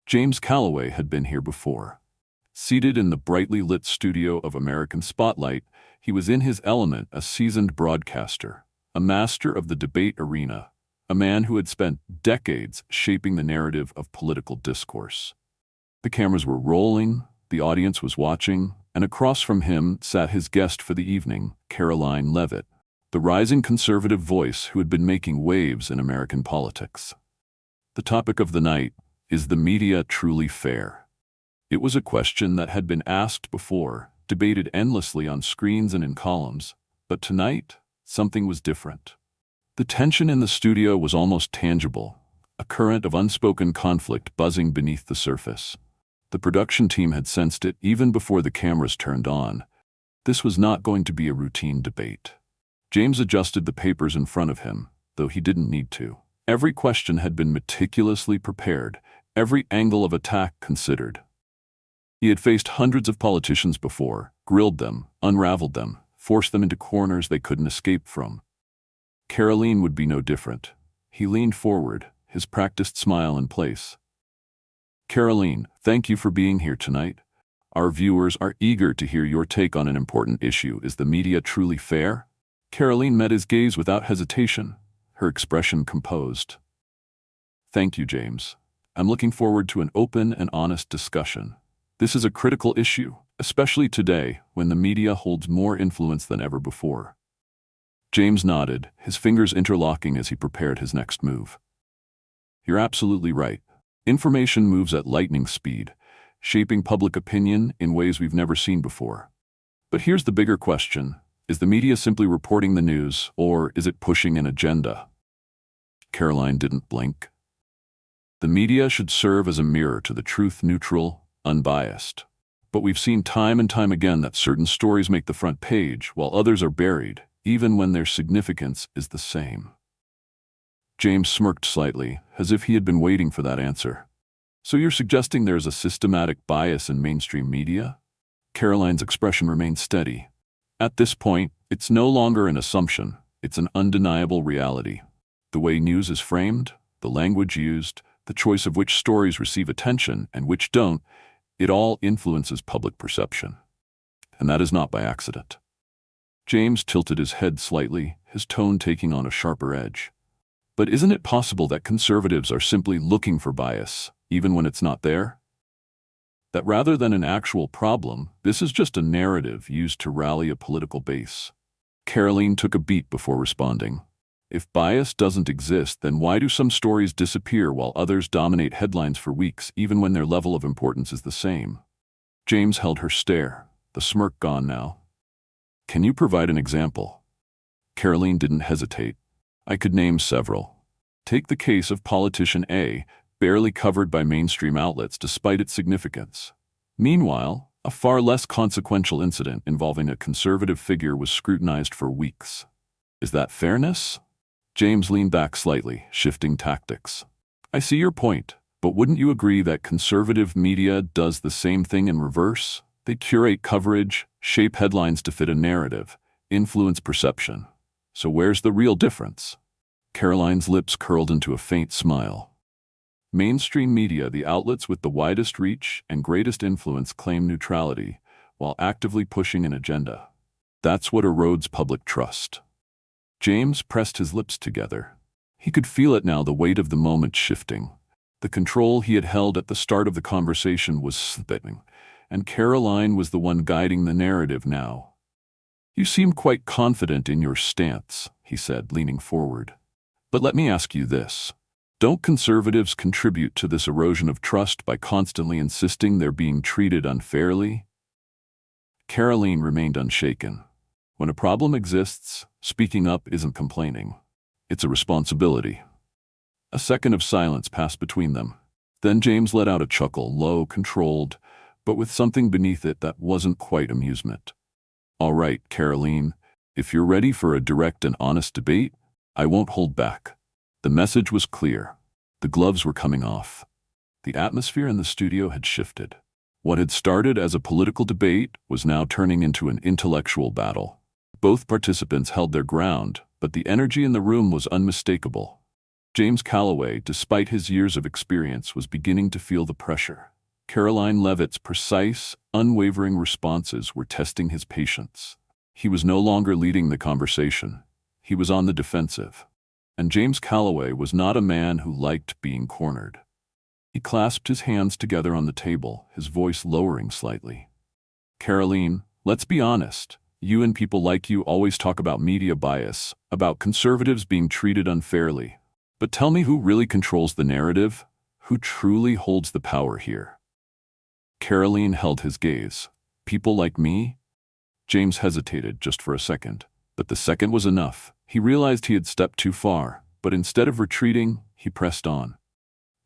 James Calloway had been here before. Seated in the brightly lit studio of American Spotlight, he was in his element, a seasoned broadcaster, a master of the debate arena, a man who had spent decades shaping the narrative of political discourse. The cameras were rolling, the audience was watching, and across from him sat his guest for the evening, Karoline Leavitt, the rising conservative voice who had been making waves in American politics. The topic of the night: is the media truly fair? It was a question that had been asked before, debated endlessly on screens and in columns, but tonight, something was different. The tension in the studio was almost tangible, a current of unspoken conflict buzzing beneath the surface. The production team had sensed it even before the cameras turned on. This was not going to be a routine debate. James adjusted the papers in front of him, though he didn't need to. Every question had been meticulously prepared, every angle of attack considered. He had faced hundreds of politicians before, grilled them, unraveled them, forced them into corners they couldn't escape from. Karoline would be no different. He leaned forward, his practiced smile in place. Karoline, thank you for being here tonight. Our viewers are eager to hear your take on an important issue. Is the media truly fair? Karoline met his gaze without hesitation, her expression composed. Thank you, James. I'm looking forward to an open and honest discussion. This is a critical issue, especially today when the media holds more influence than ever before. James nodded, his fingers interlocking as he prepared his next move. You're absolutely right. Information moves at lightning speed, shaping public opinion in ways we've never seen before. But here's the bigger question. Is the media simply reporting the news, or is it pushing an agenda? Karoline didn't blink. The media should serve as a mirror to the truth, neutral, unbiased. But we've seen time and time again that certain stories make the front page, while others are buried, even when their significance is the same. James smirked slightly, as if he had been waiting for that answer. So you're suggesting there's a systematic bias in mainstream media? Karoline's expression remained steady. At this point, it's no longer an assumption, it's an undeniable reality. The way news is framed, the language used, the choice of which stories receive attention and which don't, it all influences public perception. And that is not by accident. James tilted his head slightly, his tone taking on a sharper edge. But isn't it possible that conservatives are simply looking for bias, even when it's not there? That rather than an actual problem, this is just a narrative used to rally a political base? Karoline took a beat before responding. If bias doesn't exist, then why do some stories disappear while others dominate headlines for weeks, even when their level of importance is the same? James held her stare, the smirk gone now. Can you provide an example? Karoline didn't hesitate. I could name several. Take the case of politician A, barely covered by mainstream outlets despite its significance. Meanwhile, a far less consequential incident involving a conservative figure was scrutinized for weeks. Is that fairness? James leaned back slightly, shifting tactics. I see your point, but wouldn't you agree that conservative media does the same thing in reverse? They curate coverage, shape headlines to fit a narrative, influence perception. So where's the real difference? Karoline's lips curled into a faint smile. Mainstream media, the outlets with the widest reach and greatest influence, claim neutrality, while actively pushing an agenda. That's what erodes public trust. James pressed his lips together. He could feel it now, the weight of the moment shifting. The control he had held at the start of the conversation was slipping, and Karoline was the one guiding the narrative now. You seem quite confident in your stance, he said, leaning forward. But let me ask you this. Don't conservatives contribute to this erosion of trust by constantly insisting they're being treated unfairly? Karoline remained unshaken. When a problem exists, speaking up isn't complaining. It's a responsibility. A second of silence passed between them. Then James let out a chuckle, low, controlled, but with something beneath it that wasn't quite amusement. All right, Karoline, if you're ready for a direct and honest debate, I won't hold back. The message was clear. The gloves were coming off. The atmosphere in the studio had shifted. What had started as a political debate was now turning into an intellectual battle. Both participants held their ground, but the energy in the room was unmistakable. James Calloway, despite his years of experience, was beginning to feel the pressure. Karoline Leavitt's precise, unwavering responses were testing his patience. He was no longer leading the conversation. He was on the defensive. And James Calloway was not a man who liked being cornered. He clasped his hands together on the table, his voice lowering slightly. Karoline, let's be honest. You and people like you always talk about media bias, about conservatives being treated unfairly. But tell me, who really controls the narrative? Who truly holds the power here? Karoline held his gaze. People like me? James hesitated just for a second, but the second was enough. He realized he had stepped too far, but instead of retreating, he pressed on.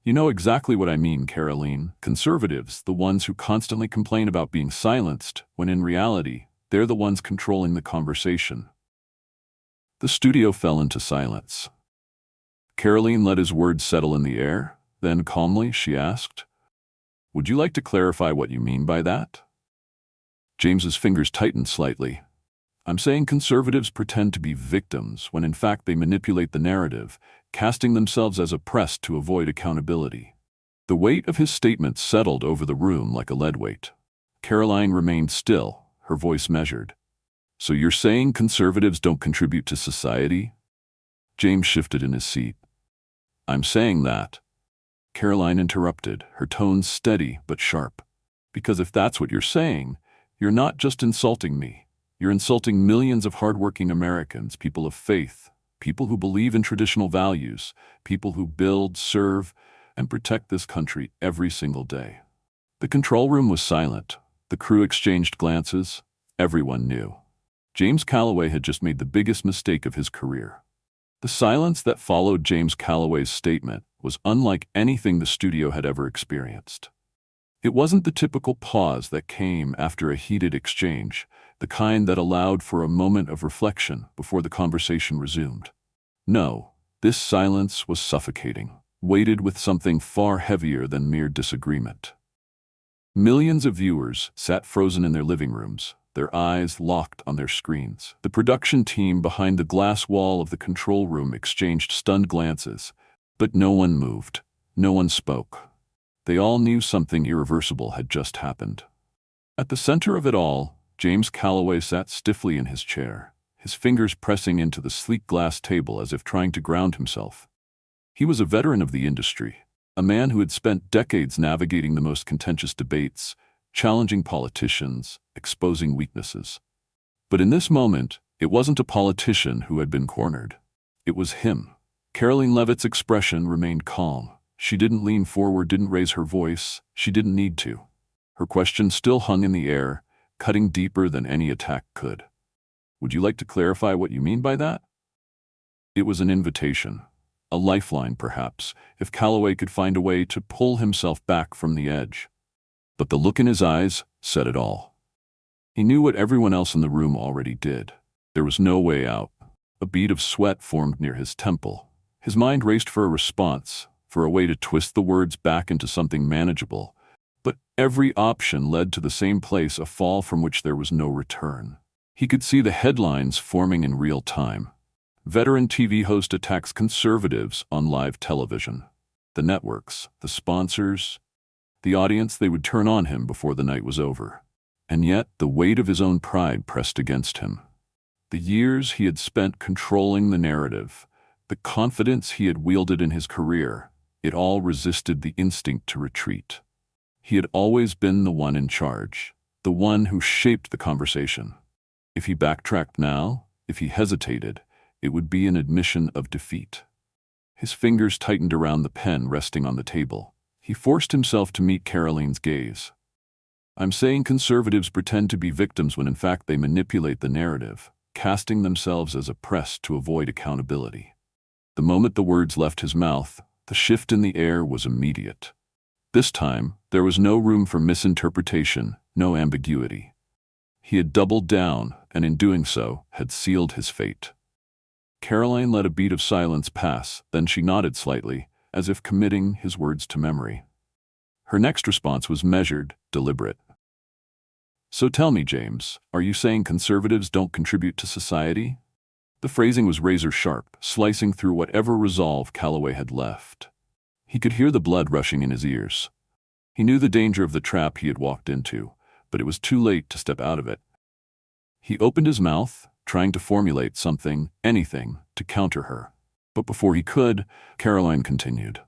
You know exactly what I mean, Karoline. Conservatives, the ones who constantly complain about being silenced, when in reality, they're the ones controlling the conversation. The studio fell into silence. Karoline let his words settle in the air. Then calmly, she asked, "Would you like to clarify what you mean by that?" James's fingers tightened slightly. "I'm saying conservatives pretend to be victims when in fact they manipulate the narrative, casting themselves as oppressed to avoid accountability." The weight of his statement settled over the room like a lead weight. Karoline remained still, her voice measured. "So you're saying conservatives don't contribute to society?" James shifted in his seat. "I'm saying that." Karoline interrupted, her tone steady but sharp. "Because if that's what you're saying, you're not just insulting me. You're insulting millions of hardworking Americans, people of faith, people who believe in traditional values, people who build, serve, and protect this country every single day." The control room was silent. The crew exchanged glances. Everyone knew. James Calloway had just made the biggest mistake of his career. The silence that followed James Calloway's statement was unlike anything the studio had ever experienced. It wasn't the typical pause that came after a heated exchange, the kind that allowed for a moment of reflection before the conversation resumed. No, this silence was suffocating, weighted with something far heavier than mere disagreement. Millions of viewers sat frozen in their living rooms, their eyes locked on their screens. The production team behind the glass wall of the control room exchanged stunned glances, but no one moved, no one spoke. They all knew something irreversible had just happened. At the center of it all, James Calloway sat stiffly in his chair, his fingers pressing into the sleek glass table as if trying to ground himself. He was a veteran of the industry, a man who had spent decades navigating the most contentious debates, challenging politicians, exposing weaknesses. But in this moment, it wasn't a politician who had been cornered. It was him. Karoline Leavitt's expression remained calm. She didn't lean forward, didn't raise her voice. She didn't need to. Her question still hung in the air, cutting deeper than any attack could. "Would you like to clarify what you mean by that?" It was an invitation, a lifeline perhaps, if Calloway could find a way to pull himself back from the edge. But the look in his eyes said it all. He knew what everyone else in the room already did. There was no way out. A bead of sweat formed near his temple. His mind raced for a response, for a way to twist the words back into something manageable. But every option led to the same place, a fall from which there was no return. He could see the headlines forming in real time. Veteran TV host attacks conservatives on live television. The networks, the sponsors, the audience, they would turn on him before the night was over. And yet, the weight of his own pride pressed against him. The years he had spent controlling the narrative, the confidence he had wielded in his career, it all resisted the instinct to retreat. He had always been the one in charge, the one who shaped the conversation. If he backtracked now, if he hesitated, it would be an admission of defeat. His fingers tightened around the pen resting on the table. He forced himself to meet Karoline's gaze. "I'm saying conservatives pretend to be victims when in fact they manipulate the narrative, casting themselves as oppressed to avoid accountability." The moment the words left his mouth, the shift in the air was immediate. This time, there was no room for misinterpretation, no ambiguity. He had doubled down, and in doing so, had sealed his fate. Karoline let a beat of silence pass, then she nodded slightly, as if committing his words to memory. Her next response was measured, deliberate. "So tell me, James, are you saying conservatives don't contribute to society?" The phrasing was razor-sharp, slicing through whatever resolve Calloway had left. He could hear the blood rushing in his ears. He knew the danger of the trap he had walked into, but it was too late to step out of it. He opened his mouth, trying to formulate something, anything, to counter her. But before he could, Karoline continued.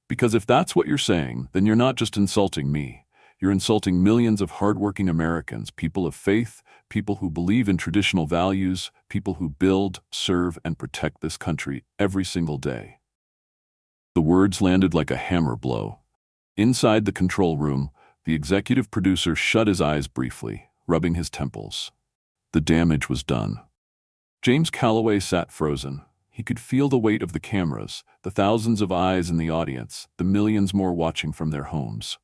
Because if that's what you're saying, then you're not just insulting me. You're insulting millions of hardworking Americans, people of faith, people who believe in traditional values, people who build, serve, and protect this country every single day. The words landed like a hammer blow. Inside the control room, the executive producer shut his eyes briefly, rubbing his temples. The damage was done. James Calloway sat frozen. He could feel the weight of the cameras, the thousands of eyes in the audience, the millions more watching from their homes.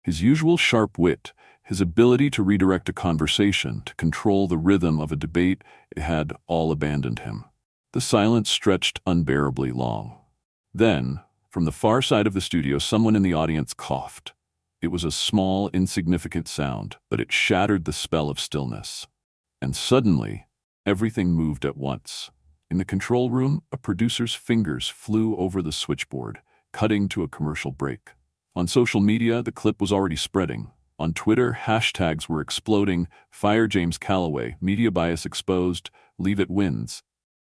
His usual sharp wit, his ability to redirect a conversation, to control the rhythm of a debate, had all abandoned him. The silence stretched unbearably long. Then, from the far side of the studio, someone in the audience coughed. It was a small, insignificant sound, but it shattered the spell of stillness. And suddenly, everything moved at once. In the control room, a producer's fingers flew over the switchboard, cutting to a commercial break. On social media, the clip was already spreading. On Twitter, hashtags were exploding: "Fire James Calloway, media bias exposed, Leavitt wins."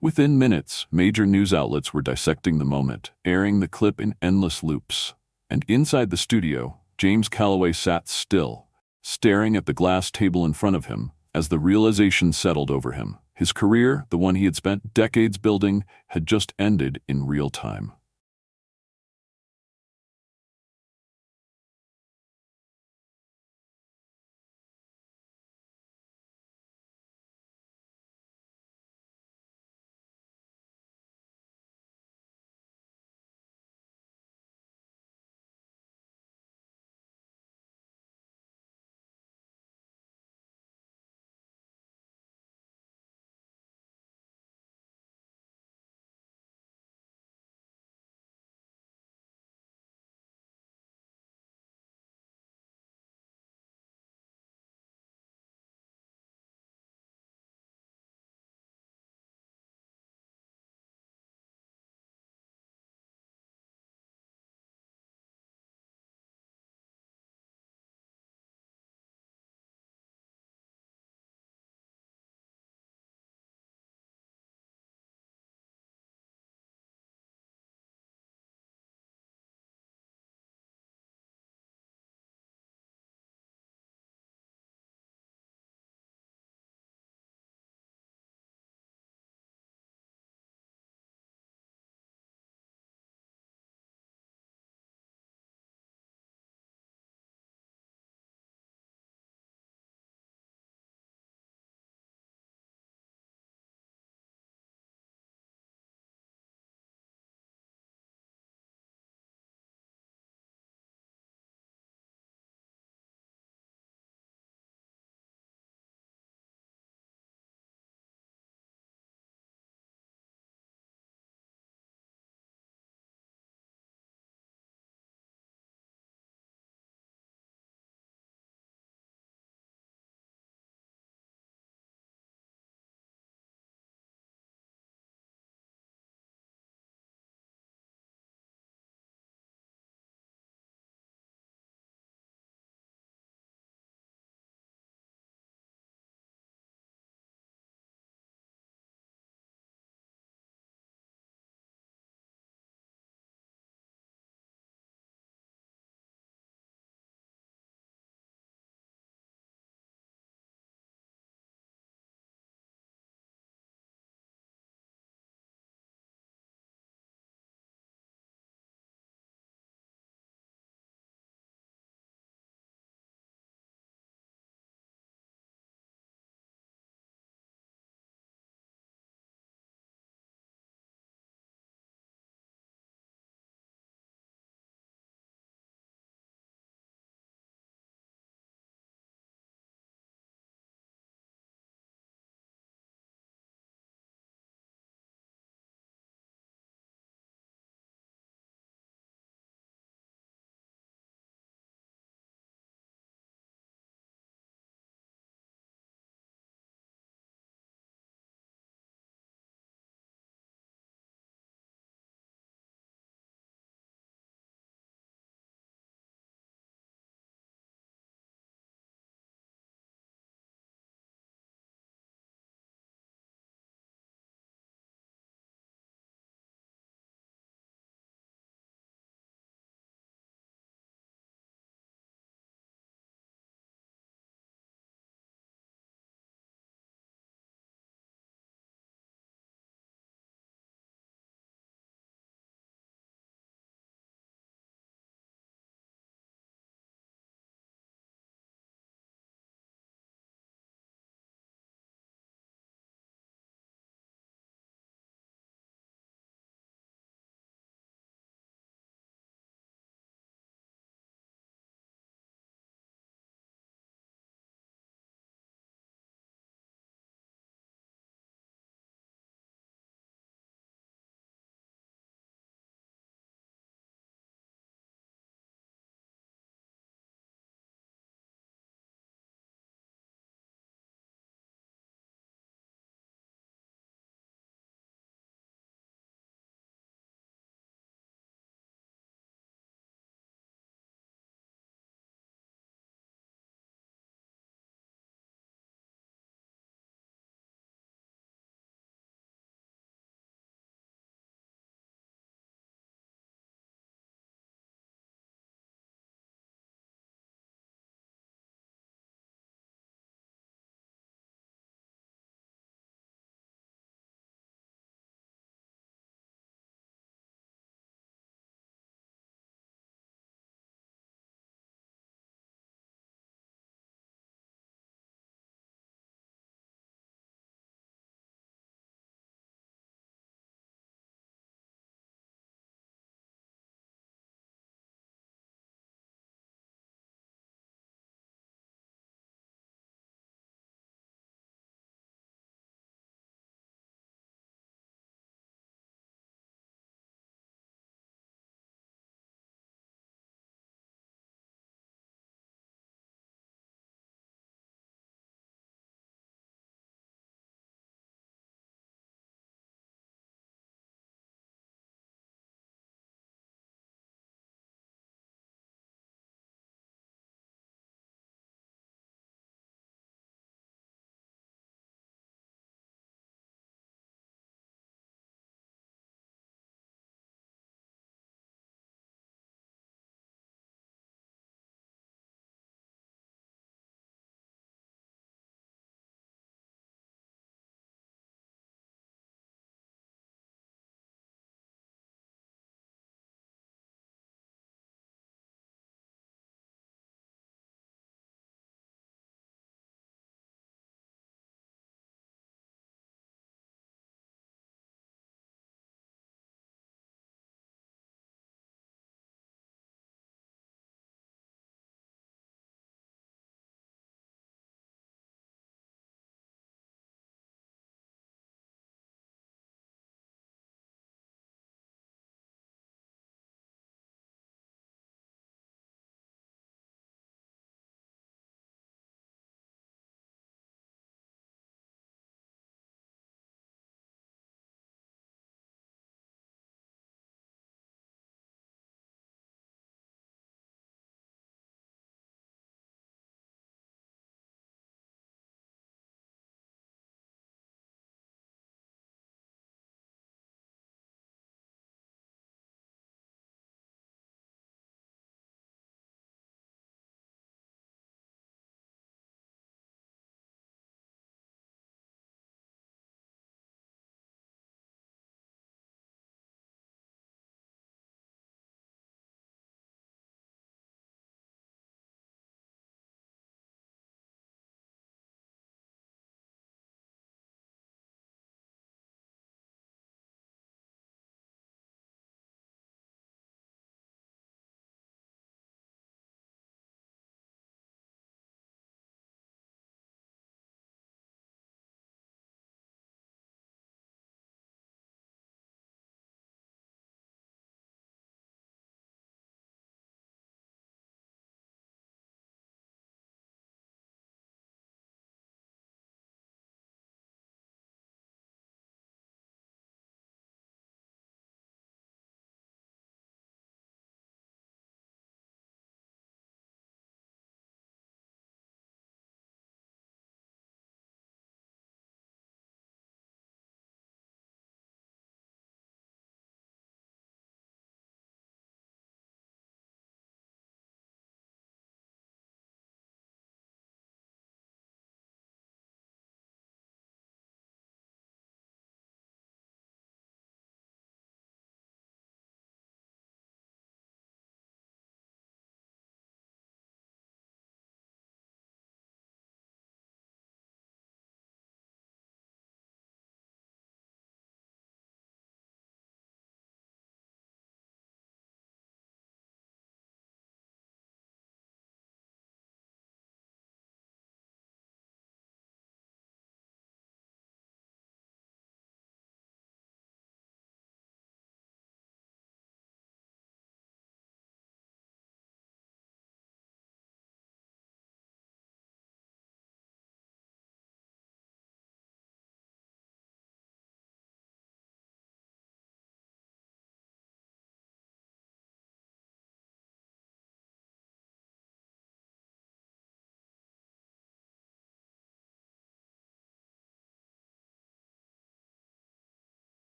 Within minutes, major news outlets were dissecting the moment, airing the clip in endless loops. And inside the studio, James Calloway sat still, staring at the glass table in front of him, as the realization settled over him. His career, the one he had spent decades building, had just ended in real time.